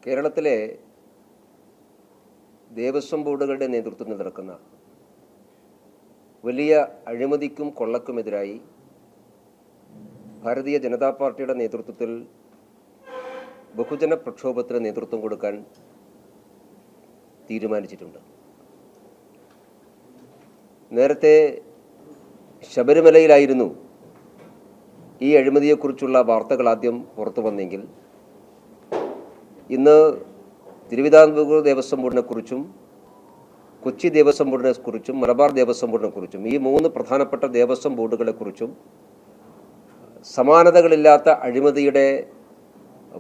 കേരളത്തിലെ ദേവസ്വം ബോർഡുകളുടെ നേതൃത്വത്തിൽ നടക്കുന്ന വലിയ അഴിമതിക്കും കൊള്ളക്കുമെതിരായി ഭാരതീയ ജനതാ പാർട്ടിയുടെ നേതൃത്വത്തിൽ ബഹുജന പ്രക്ഷോഭത്തിന് നേതൃത്വം കൊടുക്കാൻ തീരുമാനിച്ചിട്ടുണ്ട്. നേരത്തെ ശബരിമലയിലായിരുന്നു ഈ അഴിമതിയെക്കുറിച്ചുള്ള വാർത്തകൾ ആദ്യം പുറത്തു വന്നെങ്കിൽ ഇന്ന് തിരുവിതാംകൂർ ദേവസ്വം ബോർഡിനെക്കുറിച്ചും കൊച്ചി ദേവസ്വം ബോർഡിനെക്കുറിച്ചും മലബാർ ദേവസ്വം ബോർഡിനെക്കുറിച്ചും ഈ മൂന്ന് പ്രധാനപ്പെട്ട ദേവസ്വം ബോർഡുകളെക്കുറിച്ചും സമാനതകളില്ലാത്ത അഴിമതിയുടെ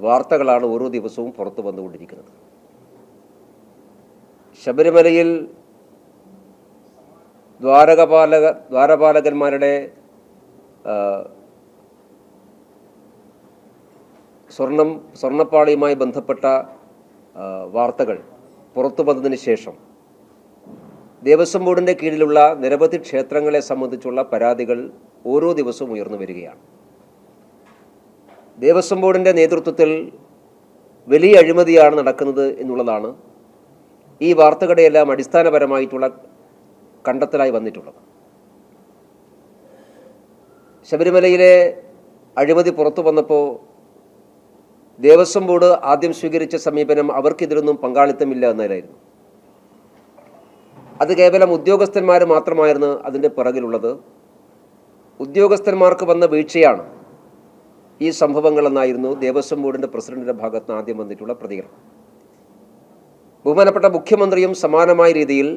വാർത്തകളാണ് ഓരോ ദിവസവും പുറത്തു വന്നുകൊണ്ടിരിക്കുന്നത്. ശബരിമലയിൽ ദ്വാരപാലകന്മാരുടെ സ്വർണ്ണപ്പാളിയുമായി ബന്ധപ്പെട്ട വാർത്തകൾ പുറത്തു വന്നതിന് ശേഷം ദേവസ്വം ബോർഡിൻ്റെ കീഴിലുള്ള നിരവധി ക്ഷേത്രങ്ങളെ സംബന്ധിച്ചുള്ള പരാതികൾ ഓരോ ദിവസവും ഉയർന്നു വരികയാണ്. ദേവസ്വം ബോർഡിൻ്റെ നേതൃത്വത്തിൽ വലിയ അഴിമതിയാണ് നടക്കുന്നത് എന്നുള്ളതാണ് ഈ വാർത്തകളുടെയെല്ലാം അടിസ്ഥാനപരമായിട്ടുള്ള കണ്ടെത്തലായി വന്നിട്ടുള്ളത്. ശബരിമലയിലെ അഴിമതി പുറത്തു വന്നപ്പോൾ ദേവസ്വം ബോർഡ് ആദ്യം സ്വീകരിച്ച സമീപനം അവർക്കിതിലൊന്നും പങ്കാളിത്തമില്ല എന്നതായിരുന്നു. അത് കേവലം ഉദ്യോഗസ്ഥന്മാർ മാത്രമായിരുന്നു അതിൻ്റെ പിറകിലുള്ളത്. ഉദ്യോഗസ്ഥന്മാർക്ക് വന്ന വീഴ്ചയാണ് ഈ സംഭവങ്ങളെന്നായിരുന്നു ദേവസ്വം ബോർഡിൻ്റെ പ്രസിഡന്റിൻ്റെ ഭാഗത്ത് നിന്ന് ആദ്യം വന്നിട്ടുള്ള പ്രതികരണം. ബഹുമാനപ്പെട്ട മുഖ്യമന്ത്രിയും സമാനമായ രീതിയിൽ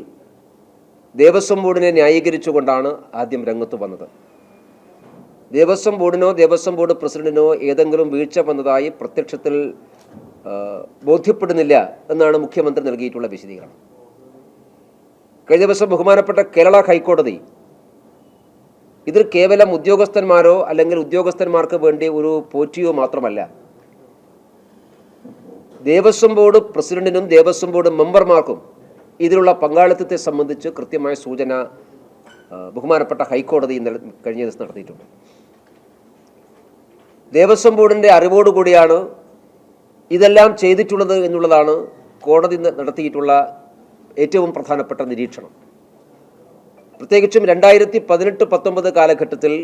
ദേവസ്വം ബോർഡിനെ ന്യായീകരിച്ചുകൊണ്ടാണ് ആദ്യം രംഗത്ത് വന്നത്. ദേവസ്വം ബോർഡിനോ ദേവസ്വം ബോർഡ് പ്രസിഡന്റിനോ ഏതെങ്കിലും വീഴ്ച വന്നതായി പ്രത്യക്ഷത്തിൽ ബോധ്യപ്പെടുന്നില്ല എന്നാണ് മുഖ്യമന്ത്രി നൽകിയിട്ടുള്ള വിശദീകരണം. കഴിഞ്ഞ ദിവസം ബഹുമാനപ്പെട്ട കേരള ഹൈക്കോടതി ഇതിൽ കേവലം ഉദ്യോഗസ്ഥന്മാരോ അല്ലെങ്കിൽ ഉദ്യോഗസ്ഥന്മാർക്ക് വേണ്ടി ഒരു പോറ്റിയോ മാത്രമല്ല, ദേവസ്വം ബോർഡ് പ്രസിഡന്റിനും ദേവസ്വം ബോർഡ് മെമ്പർമാർക്കും ഇതിലുള്ള പങ്കാളിത്തത്തെ സംബന്ധിച്ച് കൃത്യമായ സൂചന ബഹുമാനപ്പെട്ട ഹൈക്കോടതി കഴിഞ്ഞ ദിവസം നടത്തിയിട്ടുണ്ട്. ദേവസ്വം ബോർഡിൻ്റെ അറിവോടുകൂടിയാണ് ഇതെല്ലാം ചെയ്തിട്ടുള്ളത് എന്നുള്ളതാണ് കോടതി നടത്തിയിട്ടുള്ള ഏറ്റവും പ്രധാനപ്പെട്ട നിരീക്ഷണം. പ്രത്യേകിച്ചും 2018-19 കാലഘട്ടത്തിൽ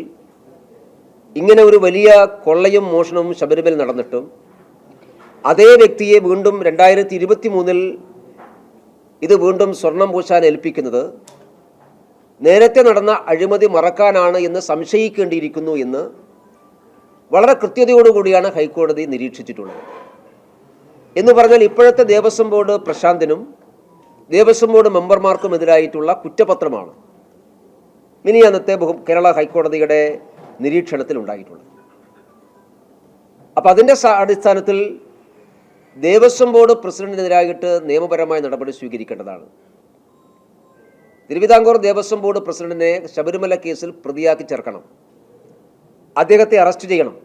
ഇങ്ങനെ ഒരു വലിയ കൊള്ളയും മോഷണവും ശബരിമല നടന്നിട്ടും അതേ വ്യക്തിയെ വീണ്ടും 2023 ഇത് വീണ്ടും സ്വർണം പൂശാൻ ഏൽപ്പിക്കുന്നത് നേരത്തെ നടന്ന അഴിമതി മറക്കാനാണ് എന്ന് സംശയിക്കേണ്ടിയിരിക്കുന്നു എന്ന് വളരെ കൃത്യതയോടുകൂടിയാണ് ഹൈക്കോടതി നിരീക്ഷിച്ചിട്ടുള്ളത്. എന്ന് പറഞ്ഞാൽ ഇപ്പോഴത്തെ ദേവസ്വം ബോർഡ് പ്രശാന്തിനും ദേവസ്വം ബോർഡ് മെമ്പർമാർക്കുമെതിരായിട്ടുള്ള കുറ്റപത്രമാണ് മിനിയാന്നത്തെ കേരള ഹൈക്കോടതിയുടെ നിരീക്ഷണത്തിൽ ഉണ്ടായിട്ടുള്ളത്. അപ്പം അതിൻ്റെ അടിസ്ഥാനത്തിൽ ദേവസ്വം ബോർഡ് പ്രസിഡന്റിനെതിരായിട്ട് നിയമപരമായ നടപടി സ്വീകരിക്കേണ്ടതാണ്. തിരുവിതാംകൂർ ദേവസ്വം ബോർഡ് പ്രസിഡന്റിനെ ശബരിമല കേസിൽ പ്രതിയാക്കി ചേർക്കണം, അദ്ദേഹത്തെ അറസ്റ്റ് ചെയ്യണം,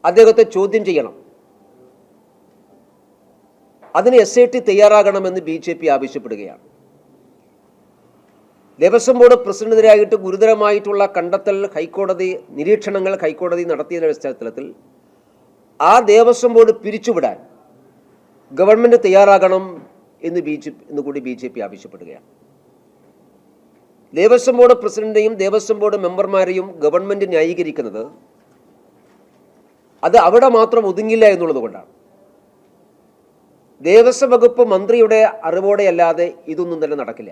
അദ്ദേഹത്തെ ചോദ്യം ചെയ്യണം. അതിന് SIT തയ്യാറാകണമെന്ന് BJP ആവശ്യപ്പെടുകയാണ്. ദേവസ്വം ബോർഡ് പ്രസിഡന്റിനെതിരായിട്ട് ഗുരുതരമായിട്ടുള്ള കണ്ടെത്തൽ നിരീക്ഷണങ്ങൾ ഹൈക്കോടതി നടത്തിയതിൻ്റെ പശ്ചാത്തലത്തിൽ ആ ദേവസ്വം ബോർഡ് പിരിച്ചുവിടാൻ ഗവൺമെൻറ് തയ്യാറാകണം എന്ന് കൂടി BJP ആവശ്യപ്പെടുകയാണ്. ദേവസ്വം ബോർഡ് പ്രസിഡന്റിനെയും ദേവസ്വം ബോർഡ് മെമ്പർമാരെയും ഗവൺമെൻറ് ന്യായീകരിക്കുന്നത് അത് അവിടെ മാത്രം ഒതുങ്ങില്ല എന്നുള്ളത് കൊണ്ടാണ്. ദേവസ്വം വകുപ്പ് മന്ത്രിയുടെ അറിവോടെയല്ലാതെ ഇതൊന്നും തന്നെ നടക്കില്ല.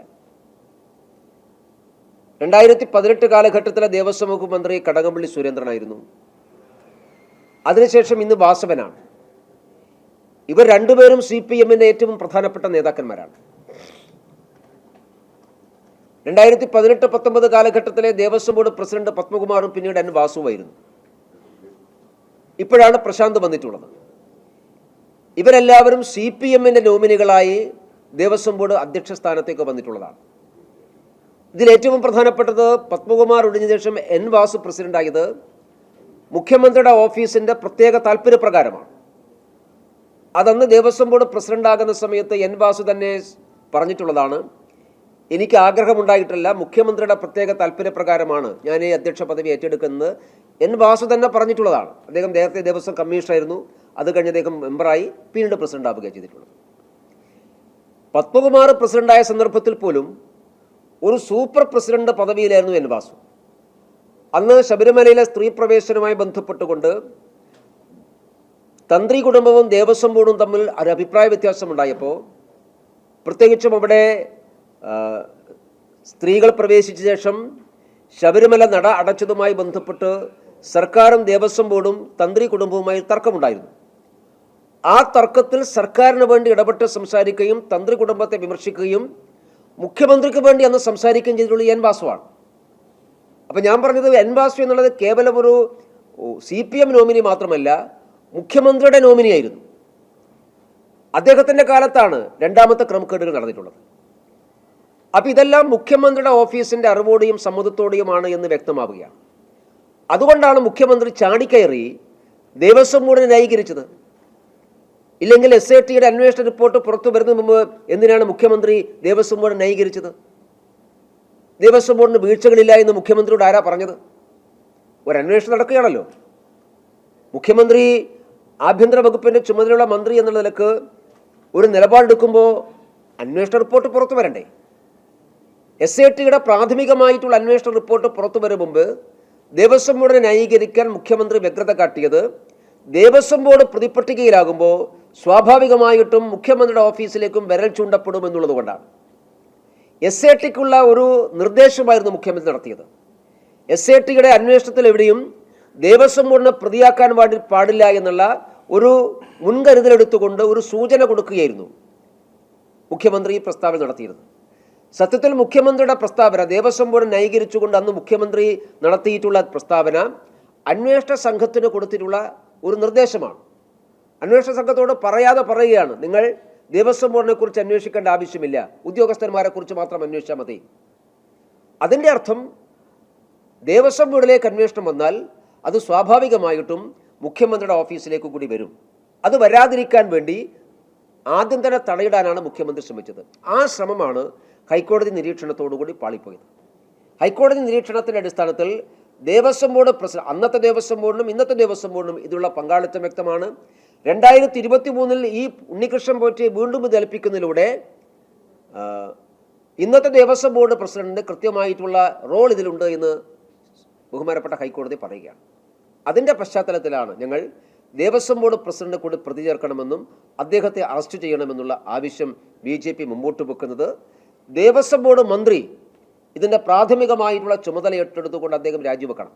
2018 കാലഘട്ടത്തിലെ ദേവസ്വം വകുപ്പ് മന്ത്രി കടകംപള്ളി സുരേന്ദ്രനായിരുന്നു. അതിനുശേഷം ഇന്ന് വാസവനാണ്. ഇവർ രണ്ടുപേരും CPMന്റെ ഏറ്റവും പ്രധാനപ്പെട്ട നേതാക്കന്മാരാണ്. 2018-19 കാലഘട്ടത്തിലെ ദേവസ്വം ബോർഡ് പ്രസിഡന്റ് പത്മകുമാറും പിന്നീട് N വാസുവായിരുന്നു. ഇപ്പോഴാണ് പ്രശാന്ത് വന്നിട്ടുള്ളത്. ഇവരെല്ലാവരും CPMന്റെ നോമിനികളായി ദേവസ്വം ബോർഡ് അധ്യക്ഷ സ്ഥാനത്തേക്ക് വന്നിട്ടുള്ളതാണ്. ഇതിൽ ഏറ്റവും പ്രധാനപ്പെട്ടത് പത്മകുമാർ ഒഴിഞ്ഞ ശേഷം N വാസു പ്രസിഡന്റായത് മുഖ്യമന്ത്രിയുടെ ഓഫീസിൻ്റെ പ്രത്യേക താല്പര്യപ്രകാരമാണ്. അതന്ന് ദേവസ്വം ബോർഡ് പ്രസിഡന്റാകുന്ന സമയത്ത് N വാസു തന്നെ പറഞ്ഞിട്ടുള്ളതാണ്. എനിക്ക് ആഗ്രഹമുണ്ടായിട്ടല്ല, മുഖ്യമന്ത്രിയുടെ പ്രത്യേക താല്പര്യപ്രകാരമാണ് ഞാൻ ഈ അധ്യക്ഷ പദവി ഏറ്റെടുക്കുന്നത് N വാസു തന്നെ പറഞ്ഞിട്ടുള്ളതാണ്. അദ്ദേഹം നേരത്തെ ദേവസ്വം കമ്മീഷണറായിരുന്നു, അത് കഴിഞ്ഞ് അദ്ദേഹം മെമ്പറായി പിന്നീട് പ്രസിഡന്റ് ആവുകയാണ് ചെയ്തിട്ടുള്ളത്. പത്മകുമാർ പ്രസിഡന്റായ സന്ദർഭത്തിൽ പോലും ഒരു സൂപ്പർ പ്രസിഡന്റ് പദവിയിലായിരുന്നു എൻ വാസു. അന്ന് ശബരിമലയിലെ സ്ത്രീ പ്രവേശനവുമായി ബന്ധപ്പെട്ടുകൊണ്ട് തന്ത്രി കുടുംബവും ദേവസ്വം ബോർഡും തമ്മിൽ ഒരു അഭിപ്രായ വ്യത്യാസമുണ്ടായപ്പോൾ, പ്രത്യേകിച്ചും അവിടെ സ്ത്രീകൾ പ്രവേശിച്ച ശേഷം ശബരിമല നട അടച്ചതുമായി ബന്ധപ്പെട്ട് സർക്കാരും ദേവസ്വം ബോർഡും തന്ത്രി കുടുംബവുമായി തർക്കമുണ്ടായിരുന്നു. ആ തർക്കത്തിൽ സർക്കാരിന് വേണ്ടി ഇടപെട്ട് സംസാരിക്കുകയും തന്ത്രി കുടുംബത്തെ വിമർശിക്കുകയും മുഖ്യമന്ത്രിക്ക് വേണ്ടി അന്ന് സംസാരിക്കുകയും ചെയ്തിട്ടുള്ള എൻ വാസുവാണ്. അപ്പം ഞാൻ പറഞ്ഞത് എൻ വാസു എന്നുള്ളത് കേവലം ഒരു CPM നോമിനി മാത്രമല്ല, മുഖ്യമന്ത്രിയുടെ നോമിനിയായിരുന്നു. അദ്ദേഹത്തിൻ്റെ കാലത്താണ് രണ്ടാമത്തെ ക്രമക്കേടുകൾ നടന്നിട്ടുള്ളത്. അപ്പം ഇതെല്ലാം മുഖ്യമന്ത്രിയുടെ ഓഫീസിൻ്റെ അറിവോടെയും സമ്മതത്തോടെയുമാണ് എന്ന് വ്യക്തമാവുകയാണ്. അതുകൊണ്ടാണ് മുഖ്യമന്ത്രി ചാടിക്കയറി ദേവസ്വം ബോർഡിനെ ന്യായീകരിച്ചത്. ഇല്ലെങ്കിൽ SITയുടെ അന്വേഷണ റിപ്പോർട്ട് പുറത്തു വരുന്നതിന് മുമ്പ് എന്തിനാണ് മുഖ്യമന്ത്രി ദേവസ്വം ബോർഡ് ന്യായീകരിച്ചത്? ദേവസ്വം ബോർഡിന് വീഴ്ചകളില്ല എന്ന് മുഖ്യമന്ത്രിയോട് ആരാ പറഞ്ഞത്? ഒരു അന്വേഷണം നടക്കുകയാണല്ലോ. മുഖ്യമന്ത്രി ആഭ്യന്തര വകുപ്പിൻ്റെ ചുമതലയുള്ള മന്ത്രി എന്നുള്ള നിലക്ക് ഒരു നിലപാടെടുക്കുമ്പോൾ അന്വേഷണ റിപ്പോർട്ട് പുറത്തു വരണ്ടേ? SITയുടെ പ്രാഥമികമായിട്ടുള്ള അന്വേഷണ റിപ്പോർട്ട് പുറത്തു വരും മുമ്പ് ദേവസ്വം ബോർഡിനെ ന്യായീകരിക്കാൻ മുഖ്യമന്ത്രി വ്യഗ്രത കാട്ടിയത് ദേവസ്വം ബോർഡ് പ്രതിപട്ടികയിലാകുമ്പോൾ സ്വാഭാവികമായിട്ടും മുഖ്യമന്ത്രിയുടെ ഓഫീസിലേക്കും വിരൽ ചൂണ്ടപ്പെടും എന്നുള്ളത് കൊണ്ടാണ്. SITക്കുള്ള ഒരു നിർദ്ദേശമായിരുന്നു മുഖ്യമന്ത്രി നടത്തിയത്. SITയുടെ അന്വേഷണത്തിൽ എവിടെയും ദേവസ്വം ബോർഡിനെ പ്രതിയാക്കാൻ പാടില്ല എന്നുള്ള ഒരു മുൻകരുതലെടുത്തുകൊണ്ട് ഒരു സൂചന കൊടുക്കുകയായിരുന്നു മുഖ്യമന്ത്രി പ്രസ്താവന നടത്തിയിരുന്നത്. സത്യത്തിൽ മുഖ്യമന്ത്രിയുടെ പ്രസ്താവന ദേവസ്വം ബോർഡ് ന്യായീകരിച്ചുകൊണ്ട് അന്ന് മുഖ്യമന്ത്രി നടത്തിയിട്ടുള്ള പ്രസ്താവന അന്വേഷണ സംഘത്തിന് കൊടുത്തിട്ടുള്ള ഒരു നിർദ്ദേശമാണ്. അന്വേഷണ സംഘത്തോട് പറയാതെ പറയുകയാണ്, നിങ്ങൾ ദേവസ്വം ബോർഡിനെ കുറിച്ച് അന്വേഷിക്കേണ്ട ആവശ്യമില്ല, ഉദ്യോഗസ്ഥന്മാരെ കുറിച്ച് മാത്രം അന്വേഷിച്ചാൽ മതി. അതിൻ്റെ അർത്ഥം ദേവസ്വം ബോർഡിലേക്ക് അന്വേഷണം വന്നാൽ അത് സ്വാഭാവികമായിട്ടും മുഖ്യമന്ത്രിയുടെ ഓഫീസിലേക്ക് കൂടി വരും. അത് വരാതിരിക്കാൻ വേണ്ടി ആദ്യം തന്നെ തടയിടാനാണ് മുഖ്യമന്ത്രി ശ്രമിച്ചത്. ആ ശ്രമമാണ് ഹൈക്കോടതി നിരീക്ഷണത്തോടുകൂടി പാളിപ്പോയത്. ഹൈക്കോടതി നിരീക്ഷണത്തിൻ്റെ അടിസ്ഥാനത്തിൽ ദേവസ്വം ബോർഡ് പ്രസിഡന്റ്, അന്നത്തെ ദേവസ്വം ബോർഡിനും ഇന്നത്തെ ദേവസ്വം ബോർഡിനും ഇതിലുള്ള പങ്കാളിത്തം വ്യക്തമാണ്. 2023 ഈ ഉണ്ണികൃഷ്ണൻ പോറ്റിയെ വീണ്ടും ഇത് ഏൽപ്പിക്കുന്നതിലൂടെ ഇന്നത്തെ ദേവസ്വം ബോർഡ് പ്രസിഡന്റിന് കൃത്യമായിട്ടുള്ള റോൾ ഇതിലുണ്ട് എന്ന് ബഹുമാനപ്പെട്ട ഹൈക്കോടതി പറയുകയാണ്. അതിൻ്റെ പശ്ചാത്തലത്തിലാണ് ഞങ്ങൾ ദേവസ്വം ബോർഡ് പ്രസിഡന്റ് കൂടി പ്രതി ചേർക്കണമെന്നും അദ്ദേഹത്തെ അറസ്റ്റ് ചെയ്യണമെന്നുള്ള ആവശ്യം BJP മുമ്പോട്ട് വെക്കുന്നത്. ദേവസ്വം ബോർഡ് മന്ത്രി ഇതിൻ്റെ പ്രാഥമികമായിട്ടുള്ള ചുമതല ഏറ്റെടുത്തുകൊണ്ട് അദ്ദേഹം രാജിവെക്കണം.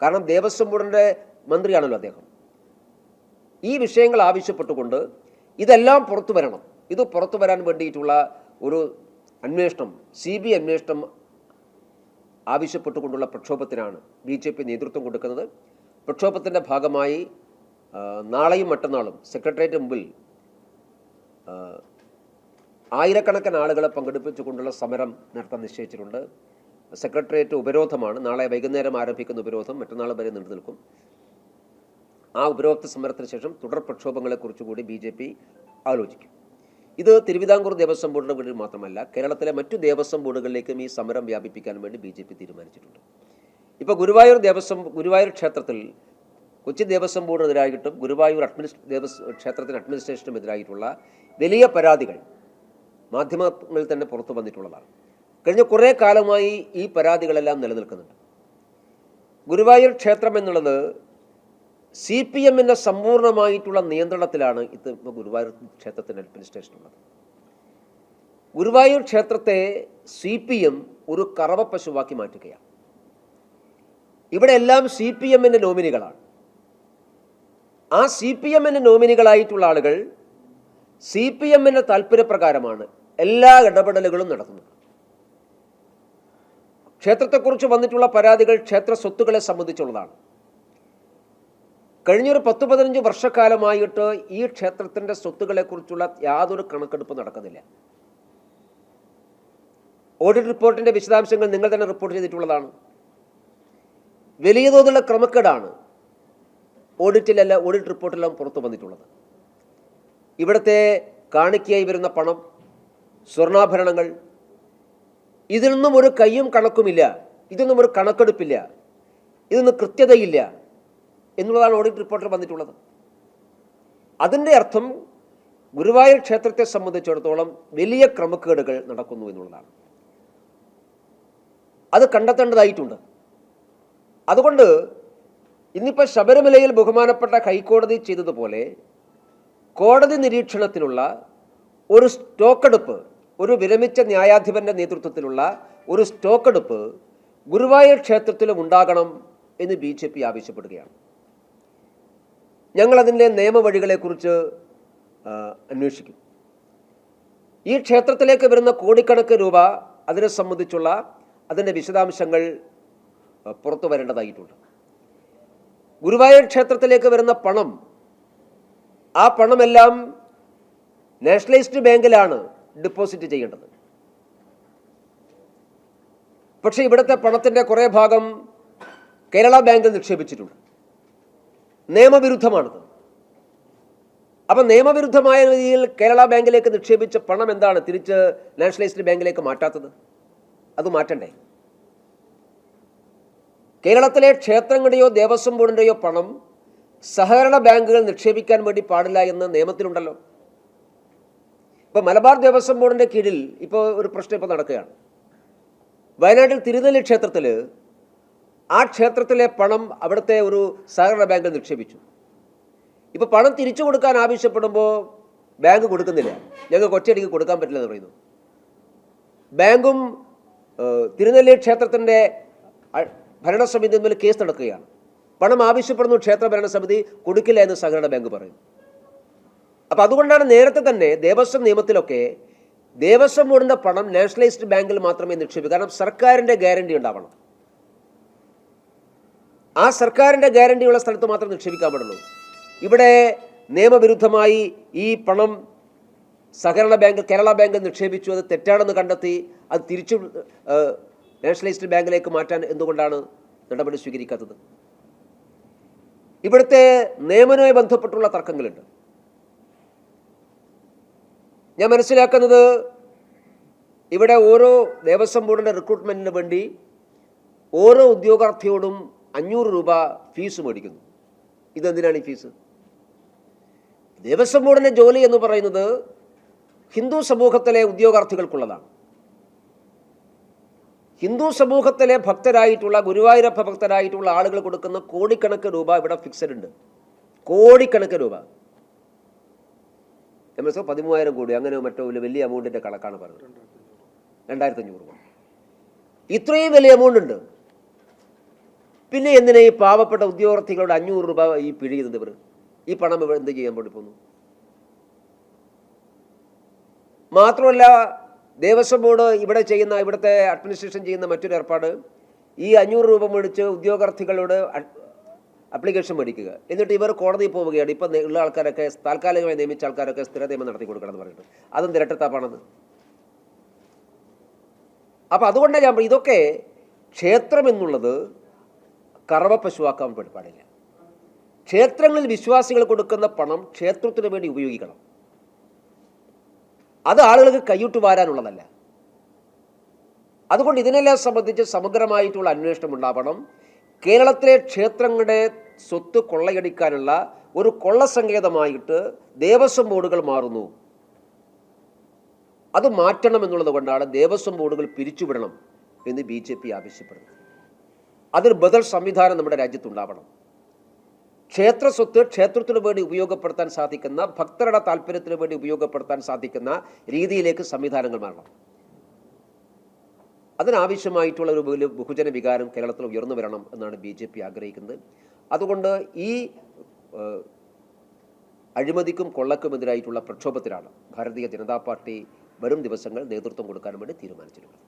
കാരണം ദേവസ്വം ബോർഡിൻ്റെ മന്ത്രിയാണല്ലോ അദ്ദേഹം. ഈ വിഷയങ്ങൾ ആവശ്യപ്പെട്ടുകൊണ്ട് ഇതെല്ലാം പുറത്തു വരണം. ഇത് പുറത്തു വരാൻ വേണ്ടിയിട്ടുള്ള ഒരു അന്വേഷണം, CBI അന്വേഷണം ആവശ്യപ്പെട്ടുകൊണ്ടുള്ള പ്രക്ഷോഭത്തിനാണ് BJP നേതൃത്വം കൊടുക്കുന്നത്. പ്രക്ഷോഭത്തിൻ്റെ ഭാഗമായി നാളെയും മറ്റന്നാളും സെക്രട്ടേറിയറ്റ് മുമ്പിൽ ആയിരക്കണക്കിന് ആളുകളെ പങ്കെടുപ്പിച്ചുകൊണ്ടുള്ള സമരം നടത്താൻ നിശ്ചയിച്ചിട്ടുണ്ട്. സെക്രട്ടേറിയറ്റ് ഉപരോധമാണ്. നാളെ വൈകുന്നേരം ആരംഭിക്കുന്ന ഉപരോധം മറ്റന്നാൾ വരെ നീണ്ടു നിൽക്കും. ആ ഉപരോധ സമരത്തിന് ശേഷം തുടർ പ്രക്ഷോഭങ്ങളെക്കുറിച്ച് കൂടി BJP ആലോചിക്കും. ഇത് തിരുവിതാംകൂർ ദേവസ്വം ബോർഡിൻ്റെ വീട്ടിൽ മാത്രമല്ല, കേരളത്തിലെ മറ്റു ദേവസ്വം ബോർഡുകളിലേക്കും ഈ സമരം വ്യാപിപ്പിക്കാൻ വേണ്ടി BJP തീരുമാനിച്ചിട്ടുണ്ട്. ഇപ്പോൾ ഗുരുവായൂർ ക്ഷേത്രത്തിൽ കൊച്ചി ദേവസ്വം ബോർഡിനെതിരായിട്ടും ഗുരുവായൂർ ക്ഷേത്രത്തിന് അഡ്മിനിസ്ട്രേഷനും എതിരായിട്ടുള്ള വലിയ പരാതികൾ മാധ്യമങ്ങളിൽ തന്നെ പുറത്തു വന്നിട്ടുള്ളതാണ്. കഴിഞ്ഞ കുറേ കാലമായി ഈ പരാതികളെല്ലാം നിലനിൽക്കുന്നുണ്ട്. ഗുരുവായൂർ ക്ഷേത്രം എന്നുള്ളത് CPMൻ്റെ സമ്പൂർണ്ണമായിട്ടുള്ള നിയന്ത്രണത്തിലാണ് ഇത് ഗുരുവായൂർ ക്ഷേത്രത്തിൻ്റെ അഡ്മിനിസ്ട്രേഷൻ ഉള്ളത്. ഗുരുവായൂർ ക്ഷേത്രത്തെ CPM ഒരു കറവ പശുവാക്കി മാറ്റുകയാണ്. ഇവിടെ എല്ലാം CPMൻ്റെ നോമിനികളാണ്. ആ CPMൻ്റെ നോമിനികളായിട്ടുള്ള ആളുകൾ CPMൻ്റെ താല്പര്യപ്രകാരമാണ് എല്ലാ ഇടപെടലുകളും നടത്തുന്നത്. ക്ഷേത്രത്തെക്കുറിച്ച് വന്നിട്ടുള്ള പരാതികൾ ക്ഷേത്ര സ്വത്തുക്കളെ സംബന്ധിച്ചുള്ളതാണ്. കഴിഞ്ഞൊരു 10-15 വർഷക്കാലമായിട്ട് ഈ ക്ഷേത്രത്തിൻ്റെ സ്വത്തുക്കളെക്കുറിച്ചുള്ള യാതൊരു കണക്കെടുപ്പ് നടക്കുന്നില്ല. ഓഡിറ്റ് റിപ്പോർട്ടിൻ്റെ വിശദാംശങ്ങൾ നിങ്ങൾ തന്നെ റിപ്പോർട്ട് ചെയ്തിട്ടുള്ളതാണ്. വലിയ തോതിലുള്ള ക്രമക്കേടാണ് ഓഡിറ്റ് റിപ്പോർട്ടിലെല്ലാം പുറത്തു വന്നിട്ടുള്ളത്. ഇവിടുത്തെ കാണിക്കയായി വരുന്ന പണം, സ്വർണ്ണാഭരണങ്ങൾ, ഇതിനൊന്നും ഒരു കയ്യും കണക്കുമില്ല, ഇതൊന്നും ഒരു കണക്കെടുപ്പില്ല, ഇതൊന്നും കൃത്യതയില്ല എന്നുള്ളതാണ് ഓഡിറ്റ് റിപ്പോർട്ടിൽ വന്നിട്ടുള്ളത്. അതിൻ്റെ അർത്ഥം ഗുരുവായൂർ ക്ഷേത്രത്തെ സംബന്ധിച്ചിടത്തോളം വലിയ ക്രമക്കേടുകൾ നടക്കുന്നു എന്നുള്ളതാണ്. അത് കണ്ടെത്തേണ്ടതായിട്ടുണ്ട്. അതുകൊണ്ട് ഇന്നിപ്പോൾ ശബരിമലയിൽ ബഹുമാനപ്പെട്ട ഹൈക്കോടതി ചെയ്തതുപോലെ കോടതി നിരീക്ഷണത്തിലുള്ള ഒരു സ്റ്റോക്കെടുപ്പ്, ഒരു വിരമിച്ച ന്യായാധിപൻ്റെ നേതൃത്വത്തിലുള്ള ഒരു സ്റ്റോക്കെടുപ്പ് ഗുരുവായൂർ ക്ഷേത്രത്തിലും ഉണ്ടാകണം എന്ന് BJP ആവശ്യപ്പെടുകയാണ്. ഞങ്ങളതിൻ്റെ നിയമവഴികളെക്കുറിച്ച് അന്വേഷിക്കും. ഈ ക്ഷേത്രത്തിലേക്ക് വരുന്ന കോടിക്കണക്ക് രൂപ അതിനെ സംബന്ധിച്ചുള്ള അതിൻ്റെ വിശദാംശങ്ങൾ പുറത്തു വരേണ്ടതായിട്ടുണ്ട്. ഗുരുവായൂർ ക്ഷേത്രത്തിലേക്ക് വരുന്ന പണം, ആ പണമെല്ലാം നാഷണലൈസ്ഡ് ബാങ്കിലാണ് ഡെപ്പോസിറ്റ് ചെയ്യേണ്ടത്. പക്ഷേ ഇവിടുത്തെ പണത്തിൻ്റെ കുറേ ഭാഗം കേരള ബാങ്കിൽ നിക്ഷേപിച്ചിട്ടുണ്ട്. നിയമവിരുദ്ധമാണത്. അപ്പം നിയമവിരുദ്ധമായ രീതിയിൽ കേരള ബാങ്കിലേക്ക് നിക്ഷേപിച്ച പണം എന്താണ് തിരിച്ച് നാഷണലൈസ്ഡ് ബാങ്കിലേക്ക് മാറ്റാത്തത്? അത് മാറ്റണ്ടേ? കേരളത്തിലെ ക്ഷേത്രങ്ങളുടെയോ ദേവസ്വം ബോർഡിൻ്റെയോ പണം സഹകരണ ബാങ്കുകൾ നിക്ഷേപിക്കാൻ വേണ്ടി പാടില്ല എന്ന് നിയമത്തിലുണ്ടല്ലോ. ഇപ്പോൾ മലബാർ ദേവസ്വം ബോർഡിൻ്റെ കീഴിൽ ഇപ്പോൾ ഒരു പ്രശ്നം ഇപ്പോൾ നടക്കുകയാണ്. വയനാട്ടിൽ തിരുനെല്ലി ക്ഷേത്രത്തിൽ ആ ക്ഷേത്രത്തിലെ പണം അവിടുത്തെ ഒരു സഹകരണ ബാങ്കിൽ നിക്ഷേപിച്ചു. ഇപ്പോൾ പണം തിരിച്ചു കൊടുക്കാൻ ആവശ്യപ്പെടുമ്പോൾ ബാങ്ക് കൊടുക്കുന്നില്ല. ഞങ്ങൾക്ക് ഒറ്റയടിക്ക് കൊടുക്കാൻ പറ്റില്ലെന്ന് പറയുന്നു. ബാങ്കും തിരുനെല്ലി ക്ഷേത്രത്തിൻ്റെ ഭരണസമിതി തമ്മിൽ കേസ് നടക്കുകയാണ്. പണം ആവശ്യപ്പെടുന്നു, ക്ഷേത്ര ഭരണസമിതി കൊടുക്കില്ല എന്ന് സഹകരണ ബാങ്ക് പറയുന്നു. അപ്പം അതുകൊണ്ടാണ് നേരത്തെ തന്നെ ദേവസ്വം നിയമത്തിലൊക്കെ ദേവസ്വം ബോർഡിൻ്റെ പണം നാഷണലൈസ്ഡ് ബാങ്കിൽ മാത്രമേ നിക്ഷേപിക്കൂ. കാരണം സർക്കാരിൻ്റെ ഗ്യാരണ്ടി ഉണ്ടാവണം. ആ സർക്കാരിൻ്റെ ഗ്യാരണ്ടിയുള്ള സ്ഥലത്ത് മാത്രം നിക്ഷേപിക്കാൻ പാടുള്ളൂ. ഇവിടെ നിയമവിരുദ്ധമായി ഈ പണം സഹകരണ ബാങ്ക്, കേരള ബാങ്കിൽ നിക്ഷേപിച്ചു, അത് തെറ്റാണെന്ന് കണ്ടെത്തി അത് തിരിച്ചു നാഷണലൈസ്ഡ് ബാങ്കിലേക്ക് മാറ്റാൻ എന്തുകൊണ്ടാണ് നടപടി സ്വീകരിക്കാത്തത്? ഇവിടുത്തെ നിയമനവുമായി ബന്ധപ്പെട്ടുള്ള തർക്കങ്ങളുണ്ട്. ഞാൻ മനസ്സിലാക്കുന്നത് ഇവിടെ ഓരോ ദേവസ്വം ബോർഡിൻ്റെ റിക്രൂട്ട്മെൻറ്റിന് വേണ്ടി ഓരോ ഉദ്യോഗാർത്ഥിയോടും 500 രൂപ ഫീസ് മേടിക്കുന്നു. ഇതെന്തിനാണ് ഈ ഫീസ്? ദേവസ്വം ബോർഡിൻ്റെ ജോലി എന്ന് പറയുന്നത് ഹിന്ദു സമൂഹത്തിലെ ഉദ്യോഗാർത്ഥികൾക്കുള്ളതാണ്. ഹിന്ദു സമൂഹത്തിലെ ഭക്തരായിട്ടുള്ള, ഗുരുവായൂരപ്പ ഭക്തരായിട്ടുള്ള ആളുകൾ കൊടുക്കുന്ന കോടിക്കണക്ക് രൂപ ഇവിടെ ഫിക്സഡ് ഉണ്ട്. കോടിക്കണക്ക് രൂപ, 13,000 കോടി അങ്ങനെ മറ്റോ വലിയ എമൗണ്ടിൻ്റെ കണക്കാണ് പറഞ്ഞത്. 2,500 കോടി. ഇത്രയും വലിയ എമൗണ്ട് ഉണ്ട്. പിന്നെ എന്തിനാ ഈ പാവപ്പെട്ട ഉദ്യോഗാർത്ഥികളുടെ 500 രൂപ ഈ പിഴിയുന്നത്? ഇവർ ഈ പണം ഇവർ എന്ത് ചെയ്യാൻ വേണ്ടി പോകുന്നു? മാത്രമല്ല ദേവസ്വം ബോർഡ് ഇവിടെ ചെയ്യുന്ന, ഇവിടുത്തെ അഡ്മിനിസ്ട്രേഷൻ ചെയ്യുന്ന മറ്റൊരു ഏർപ്പാട്, ഈ 500 രൂപ മേടിച്ച് ഉദ്യോഗാർത്ഥികളോട് അപ്ലിക്കേഷൻ മേടിക്കുക. എന്നിട്ട് ഇവർ കോടതിയിൽ പോവുകയാണ്. ഇപ്പം ഉള്ള ആൾക്കാരൊക്കെ, താൽക്കാലികമായി നിയമിച്ച ആൾക്കാരൊക്കെ സ്ഥിര നിയമം നടത്തി കൊടുക്കണം എന്ന് പറഞ്ഞിട്ട്. അതും ഇരട്ടത്താപ്പാണെന്ന്. അപ്പം അതുകൊണ്ടാണ് ഞാൻ ഇതൊക്കെ ക്ഷേത്രം എന്നുള്ളത് കറവ പശുവാക്കാൻ പാടില്ല. ക്ഷേത്രങ്ങളിൽ വിശ്വാസികൾ കൊടുക്കുന്ന പണം ക്ഷേത്രത്തിന് വേണ്ടി ഉപയോഗിക്കണം. അത് ആളുകൾക്ക് കൈയിട്ട് വാരാനുള്ളതല്ല. അതുകൊണ്ട് ഇതിനെല്ലാം സംബന്ധിച്ച് സമഗ്രമായിട്ടുള്ള അന്വേഷണം ഉണ്ടാവണം. കേരളത്തിലെ ക്ഷേത്രങ്ങളുടെ സ്വത്ത് കൊള്ളയടിക്കാനുള്ള ഒരു കൊള്ളസങ്കേതമായിട്ട് ദേവസ്വം ബോർഡുകൾ മാറുന്നു. അത് മാറ്റണം എന്നുള്ളത് കൊണ്ടാണ് ദേവസ്വം ബോർഡുകൾ പിരിച്ചുവിടണം എന്ന് BJP ആവശ്യപ്പെടുന്നത്. അതിന് ബദൽ സംവിധാനം നമ്മുടെ രാജ്യത്തുണ്ടാവണം. ക്ഷേത്ര സ്വത്ത് ക്ഷേത്രത്തിനു വേണ്ടി ഉപയോഗപ്പെടുത്താൻ സാധിക്കുന്ന, ഭക്തരുടെ താല്പര്യത്തിന് വേണ്ടി ഉപയോഗപ്പെടുത്താൻ സാധിക്കുന്ന രീതിയിലേക്ക് സംവിധാനങ്ങൾ മാറണം. അതിനാവശ്യമായിട്ടുള്ള ഒരു ബഹുജന വികാരം കേരളത്തിൽ ഉയർന്നു വരണം എന്നാണ് BJP ആഗ്രഹിക്കുന്നത്. അതുകൊണ്ട് ഈ അഴിമതിക്കും കൊള്ളക്കുമെതിരായിട്ടുള്ള പ്രക്ഷോഭത്തിലാണ് ഭാരതീയ ജനതാ പാർട്ടി വരും ദിവസങ്ങൾ നേതൃത്വം കൊടുക്കാൻ വേണ്ടി തീരുമാനിച്ചിട്ടുള്ളത്.